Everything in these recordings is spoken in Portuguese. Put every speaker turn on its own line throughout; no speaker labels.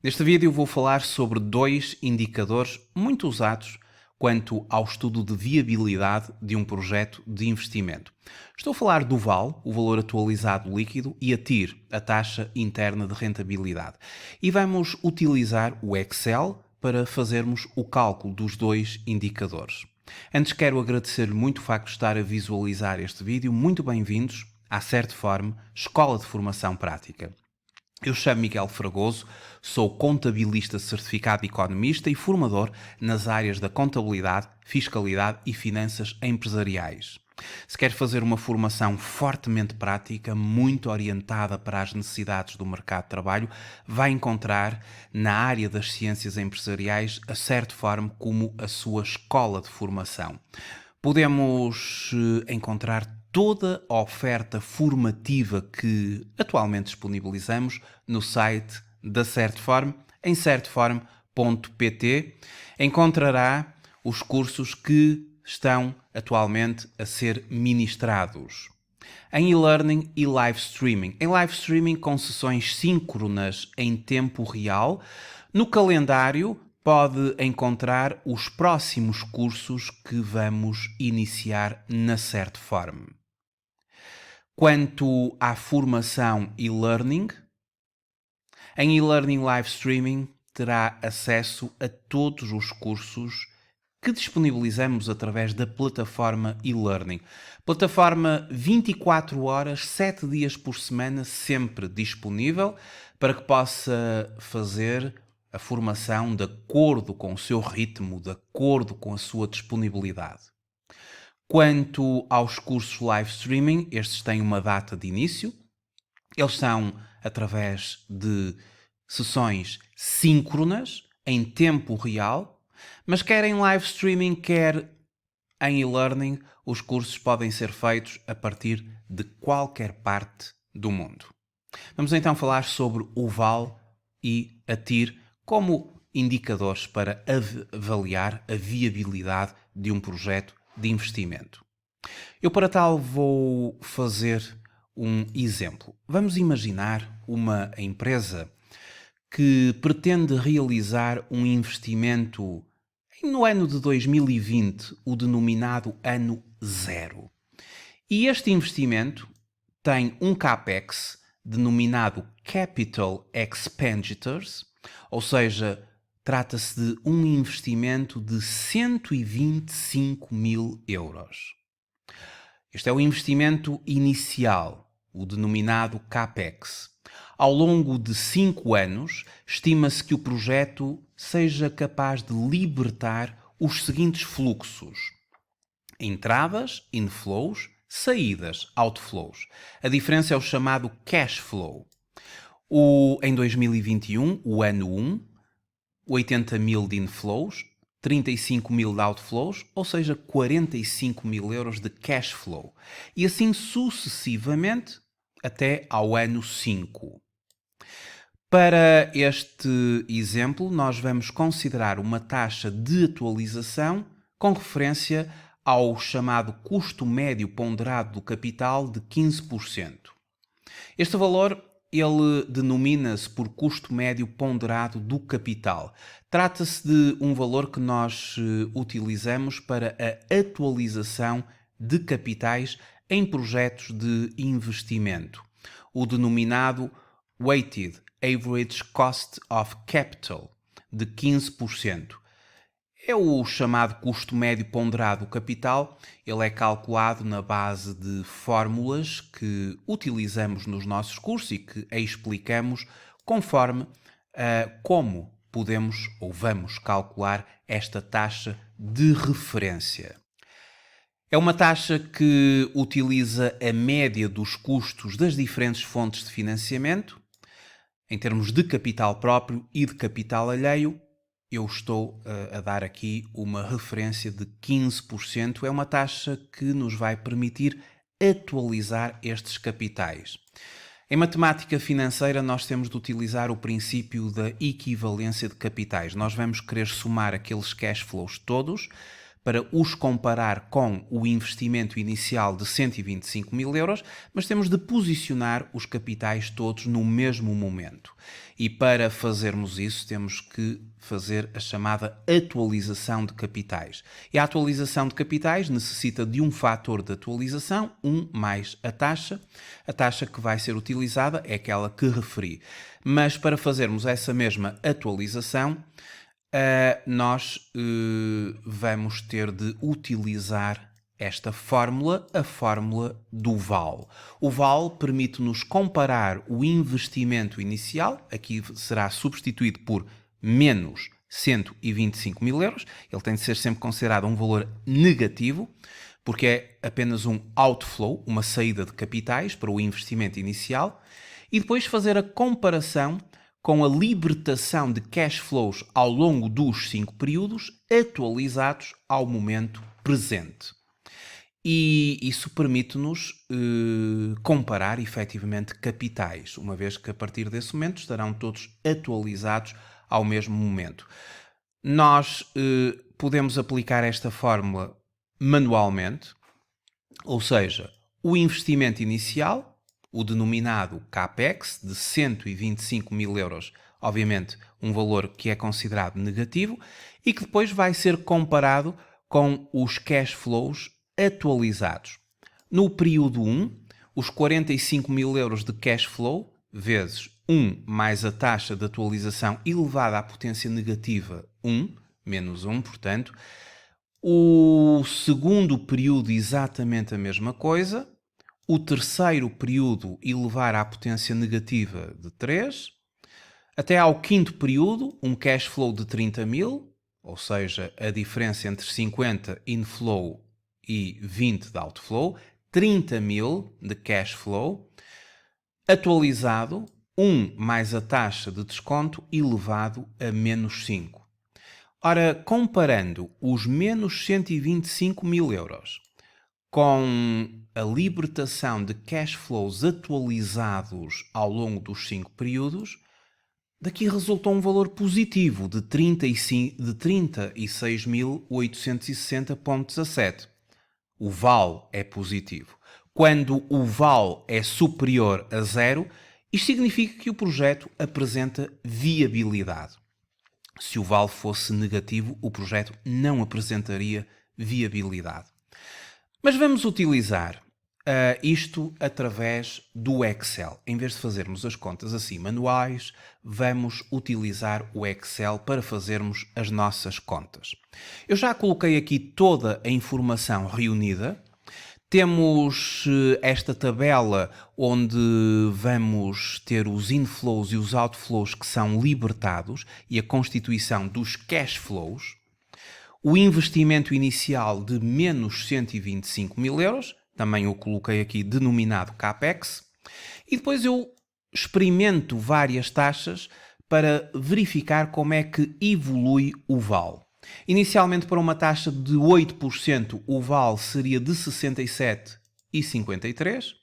Neste vídeo vou falar sobre dois indicadores muito usados quanto ao estudo de viabilidade de um projeto de investimento. Estou a falar do VAL, o valor atualizado líquido, e a TIR, a taxa interna de rentabilidade. E vamos utilizar o Excel para fazermos o cálculo dos dois indicadores. Antes quero agradecer-lhe muito o facto de estar a visualizar este vídeo. Muito bem-vindos à Certform, Escola de Formação Prática. Eu chamo Miguel Fragoso, sou contabilista certificado economista e formador nas áreas da contabilidade, fiscalidade e finanças empresariais. Se quer fazer uma formação fortemente prática, muito orientada para as necessidades do mercado de trabalho, vai encontrar na área das ciências empresariais a Certform como a sua escola de formação. Podemos encontrar toda a oferta formativa que atualmente disponibilizamos no site da Certform, em certform.pt. Encontrará os cursos que estão atualmente a ser ministrados em e-learning e live streaming. Em live streaming com sessões síncronas em tempo real. No calendário pode encontrar os próximos cursos que vamos iniciar na Certform. Quanto à formação e-learning, em e-learning live streaming terá acesso a todos os cursos que disponibilizamos através da plataforma e-learning. Plataforma 24 horas, 7 dias por semana, sempre disponível para que possa fazer a formação de acordo com o seu ritmo, de acordo com a sua disponibilidade. Quanto aos cursos live streaming, estes têm uma data de início. Eles são através de sessões síncronas, em tempo real, mas quer em live streaming, quer em e-learning, os cursos podem ser feitos a partir de qualquer parte do mundo. Vamos então falar sobre o VAL e a TIR como indicadores para avaliar a viabilidade de um projeto de investimento. Eu para tal vou fazer um exemplo. Vamos imaginar uma empresa que pretende realizar um investimento no ano de 2020, o denominado ano zero. E este investimento tem um CAPEX denominado Capital Expenditures, ou seja, trata-se de um investimento de 125 mil euros. Este é o investimento inicial, o denominado CAPEX. Ao longo de 5 anos, estima-se que o projeto seja capaz de libertar os seguintes fluxos: entradas, inflows, saídas, outflows. A diferença é o chamado cash flow. Em 2021, o ano 1, 80 mil de inflows, 35 mil de outflows, ou seja, 45 mil euros de cash flow. E assim sucessivamente até ao ano 5. Para este exemplo, nós vamos considerar uma taxa de atualização com referência ao chamado custo médio ponderado do capital de 15%. Este valor ele denomina-se por custo médio ponderado do capital. Trata-se de um valor que nós utilizamos para a atualização de capitais em projetos de investimento, o denominado Weighted Average Cost of Capital, de 15%. É o chamado custo médio ponderado do capital. Ele é calculado na base de fórmulas que utilizamos nos nossos cursos e que explicamos conforme como podemos ou vamos calcular esta taxa de referência. É uma taxa que utiliza a média dos custos das diferentes fontes de financiamento, em termos de capital próprio e de capital alheio. Eu estou a dar aqui uma referência de 15%. É uma taxa que nos vai permitir atualizar estes capitais. Em matemática financeira, nós temos de utilizar o princípio da equivalência de capitais. Nós vamos querer somar aqueles cash flows todos para os comparar com o investimento inicial de 125 mil euros, mas temos de posicionar os capitais todos no mesmo momento. E para fazermos isso, temos que fazer a chamada atualização de capitais. E a atualização de capitais necessita de um fator de atualização, 1 mais a taxa. A taxa que vai ser utilizada é aquela que referi. Mas para fazermos essa mesma atualização, nós vamos ter de utilizar esta fórmula, a fórmula do VAL. O VAL permite-nos comparar o investimento inicial, aqui será substituído por menos 125 mil euros, ele tem de ser sempre considerado um valor negativo, porque é apenas um outflow, uma saída de capitais para o investimento inicial, e depois fazer a comparação com a libertação de cash flows ao longo dos 5 períodos, atualizados ao momento presente. E isso permite-nos comparar efetivamente capitais, uma vez que a partir desse momento estarão todos atualizados ao mesmo momento. Nós podemos aplicar esta fórmula manualmente, ou seja, o investimento inicial, o denominado CAPEX, de 125 mil euros, obviamente um valor que é considerado negativo, e que depois vai ser comparado com os cash flows atualizados. No período 1, os 45 mil euros de cash flow, vezes 1 mais a taxa de atualização elevada à potência negativa 1, menos 1, portanto. O segundo período, exatamente a mesma coisa. O terceiro período, elevar à potência negativa de 3. Até ao quinto período, um cash flow de 30 mil, ou seja, a diferença entre 50 inflow e 20 de outflow, 30 mil de cash flow, atualizado, 1 mais a taxa de desconto elevado a menos 5. Ora, comparando os menos 125 mil euros com a libertação de cash flows atualizados ao longo dos 5 períodos, daqui resultou um valor positivo de 36.860,17. O VAL é positivo. Quando o VAL é superior a 0, isto significa que o projeto apresenta viabilidade. Se o VAL fosse negativo, o projeto não apresentaria viabilidade. Mas vamos utilizar isto através do Excel. Em vez de fazermos as contas assim manuais, vamos utilizar o Excel para fazermos as nossas contas. Eu já coloquei aqui toda a informação reunida. Temos esta tabela onde vamos ter os inflows e os outflows que são libertados e a constituição dos cash flows. O investimento inicial de menos 125 mil euros, também o coloquei aqui denominado CAPEX, e depois eu experimento várias taxas para verificar como é que evolui o VAL. Inicialmente, para uma taxa de 8%, o VAL seria de 67,53.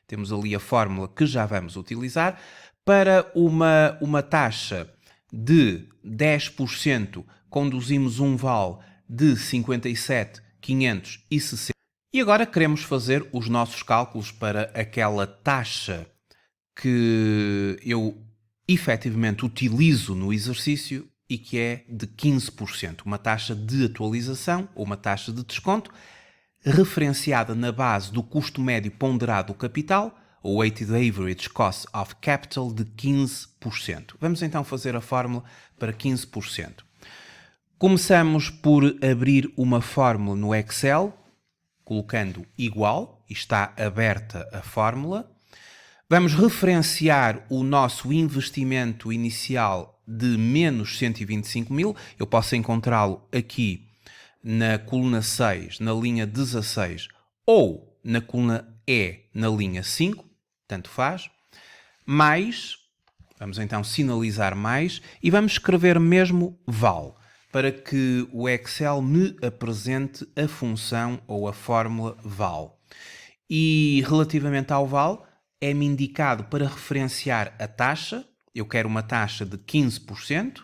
Temos ali a fórmula que já vamos utilizar. Para uma taxa de 10%, conduzimos um VAL de 57.560. E agora queremos fazer os nossos cálculos para aquela taxa que eu efetivamente utilizo no exercício e que é de 15%, uma taxa de atualização ou uma taxa de desconto referenciada na base do custo médio ponderado do capital, ou Weighted Average Cost of Capital, de 15%. Vamos então fazer a fórmula para 15%. Começamos por abrir uma fórmula no Excel, colocando igual, e está aberta a fórmula. Vamos referenciar o nosso investimento inicial de menos 125 mil. Eu posso encontrá-lo aqui na coluna 6, na linha 16, ou na coluna E, na linha 5, tanto faz. Mais, vamos então sinalizar mais, e vamos escrever mesmo VAL, para que o Excel me apresente a função ou a fórmula VAL. E relativamente ao VAL, é-me indicado para referenciar a taxa. Eu quero uma taxa de 15%,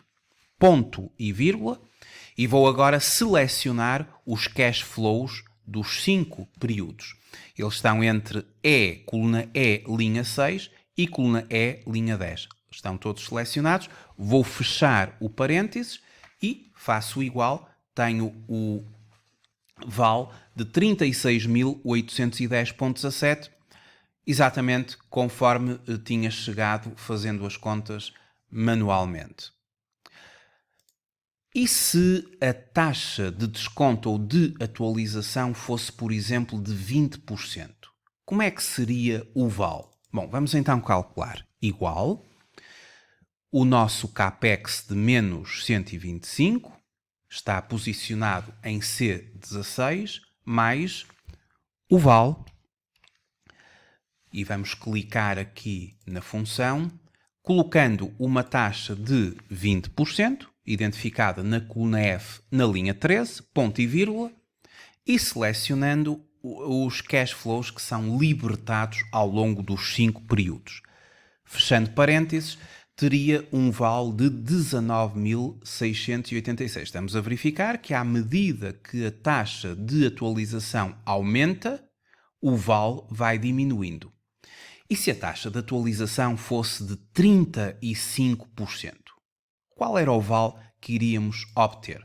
ponto e vírgula, E vou agora selecionar os cash flows dos 5 períodos. Eles estão entre coluna E, linha 6 e coluna E, linha 10. Estão todos selecionados. Vou fechar o parênteses e faço igual. Tenho o val de 36.810,17, exatamente conforme tinha chegado fazendo as contas manualmente. E se a taxa de desconto ou de atualização fosse, por exemplo, de 20%? Como é que seria o val? Bom, vamos então calcular. Igual o nosso CAPEX de menos 125 está posicionado em C16 mais o val. E vamos clicar aqui na função, colocando uma taxa de 20%, identificada na coluna F na linha 13, ponto e vírgula, e selecionando os cash flows que são libertados ao longo dos 5 períodos. Fechando parênteses, teria um val de 19.686. Estamos a verificar que à medida que a taxa de atualização aumenta, o val vai diminuindo. E se a taxa de atualização fosse de 35%? Qual era o val que iríamos obter?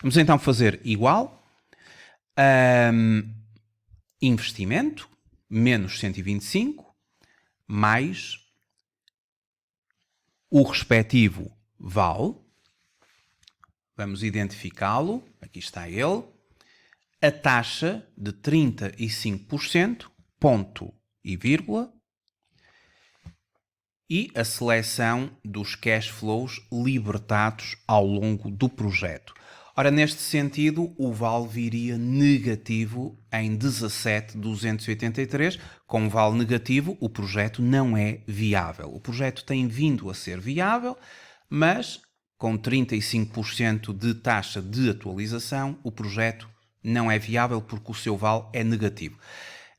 Vamos então fazer igual. Investimento, menos 125, mais o respectivo val. Vamos identificá-lo. Aqui está ele. A taxa de 35%, ponto e vírgula, e a seleção dos cash flows libertados ao longo do projeto. Ora, neste sentido, o val viria negativo em 17.283. Com val negativo, o projeto não é viável. O projeto tem vindo a ser viável, mas com 35% de taxa de atualização, o projeto não é viável porque o seu val é negativo.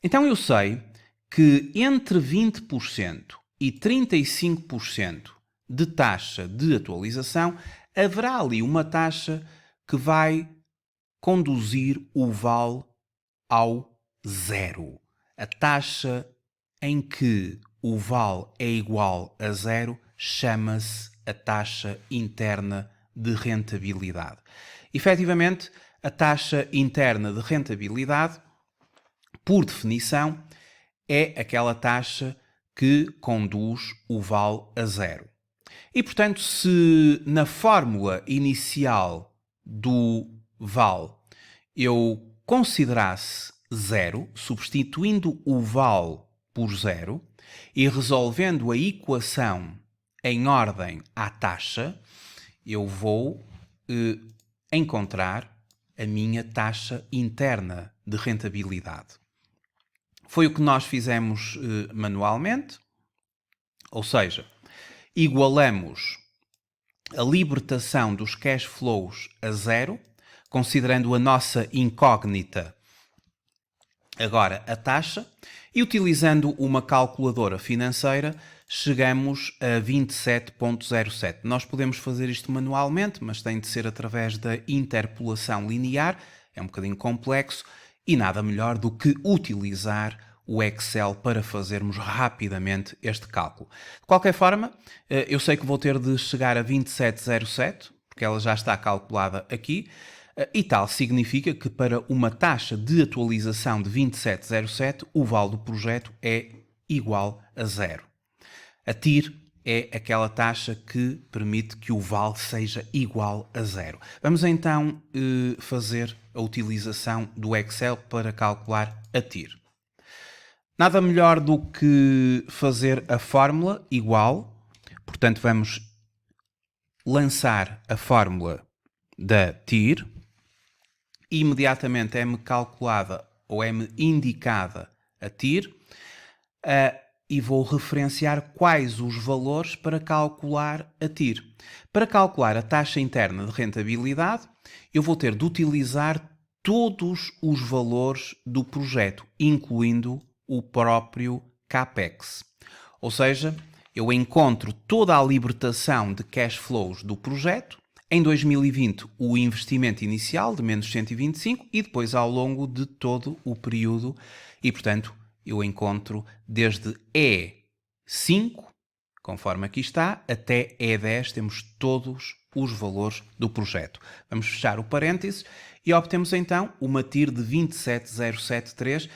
Então eu sei que entre 20% e 35% de taxa de atualização, haverá ali uma taxa que vai conduzir o val ao zero. A taxa em que o val é igual a zero chama-se a taxa interna de rentabilidade. Efetivamente, a taxa interna de rentabilidade, por definição, é aquela taxa que conduz o val a zero. E, portanto, se na fórmula inicial do val eu considerasse zero, substituindo o val por zero e resolvendo a equação em ordem à taxa, eu vou encontrar a minha taxa interna de rentabilidade. Foi o que nós fizemos manualmente, ou seja, igualamos a libertação dos cash flows a zero, considerando a nossa incógnita agora a taxa, e utilizando uma calculadora financeira chegamos a 27,07. Nós podemos fazer isto manualmente, mas tem de ser através da interpolação linear, é um bocadinho complexo, e nada melhor do que utilizar o Excel para fazermos rapidamente este cálculo. De qualquer forma, eu sei que vou ter de chegar a 27,07, porque ela já está calculada aqui, e tal significa que para uma taxa de atualização de 27,07, o val do projeto é igual a zero. A TIR é aquela taxa que permite que o val seja igual a zero. Vamos então fazer a utilização do Excel para calcular a TIR. Nada melhor do que fazer a fórmula igual, portanto vamos lançar a fórmula da TIR e imediatamente é-me calculada ou é-me indicada a TIR e vou referenciar quais os valores para calcular a TIR. Para calcular a taxa interna de rentabilidade, eu vou ter de utilizar todos os valores do projeto, incluindo o próprio CAPEX. Ou seja, eu encontro toda a libertação de cash flows do projeto, Em 2020, o investimento inicial de menos 125 e depois ao longo de todo o período. E, portanto, eu encontro desde E5, conforme aqui está, até E10, temos todos os valores do projeto. Vamos fechar o parênteses e obtemos então uma TIR de 27073.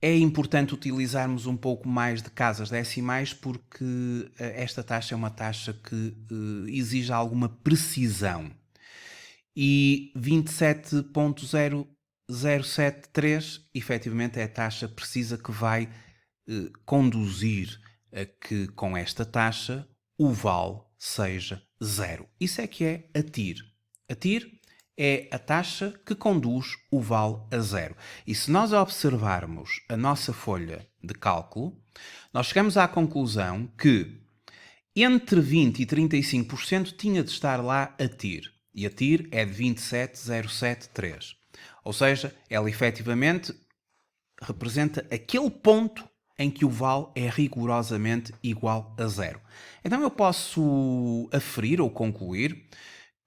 É importante utilizarmos um pouco mais de casas decimais porque esta taxa é uma taxa que exige alguma precisão. E 27.0073 efetivamente é a taxa precisa que vai conduzir a que com esta taxa o VAL seja zero. Isso é que é a TIR. A TIR é a taxa que conduz o VAL a zero. E se nós observarmos a nossa folha de cálculo, nós chegamos à conclusão que entre 20% e 35% tinha de estar lá a TIR. E a TIR é de 27.073. Ou seja, ela efetivamente representa aquele ponto em que o VAL é rigorosamente igual a zero. Então eu posso aferir ou concluir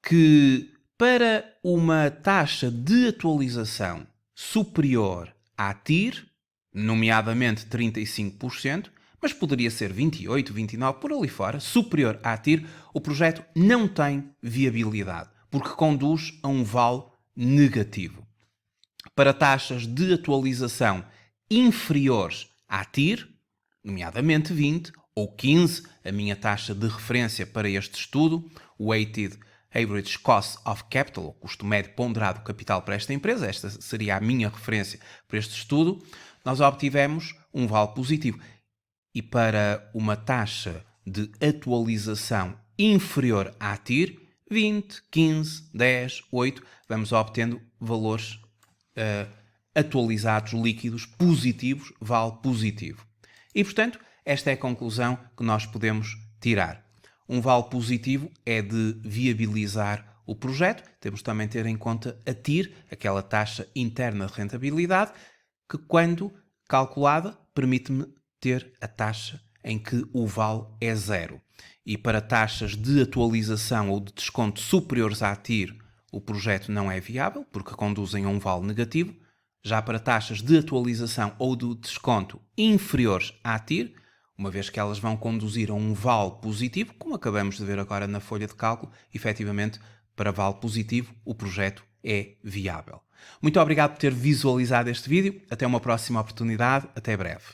que para uma taxa de atualização superior à TIR, nomeadamente 35%, mas poderia ser 28%, 29%, por ali fora, superior à TIR, o projeto não tem viabilidade, porque conduz a um VAL negativo. Para taxas de atualização inferiores à TIR, nomeadamente 20 ou 15, a minha taxa de referência para este estudo, o Weighted Average Cost of Capital, o custo médio ponderado do capital para esta empresa, esta seria a minha referência para este estudo, nós obtivemos um VAL positivo. E para uma taxa de atualização inferior à TIR, 20, 15, 10, 8, vamos obtendo valores atualizados líquidos positivos, VAL positivo. E, portanto, esta é a conclusão que nós podemos tirar. Um VAL positivo é de viabilizar o projeto. Temos também de ter em conta a TIR, aquela taxa interna de rentabilidade, que quando calculada permite-me ter a taxa em que o VAL é zero. E para taxas de atualização ou de desconto superiores à TIR, o projeto não é viável, porque conduzem a um VAL negativo. Já para taxas de atualização ou de desconto inferiores à TIR, uma vez que elas vão conduzir a um VAL positivo, como acabamos de ver agora na folha de cálculo, efetivamente, para VAL positivo, o projeto é viável. Muito obrigado por ter visualizado este vídeo. Até uma próxima oportunidade. Até breve.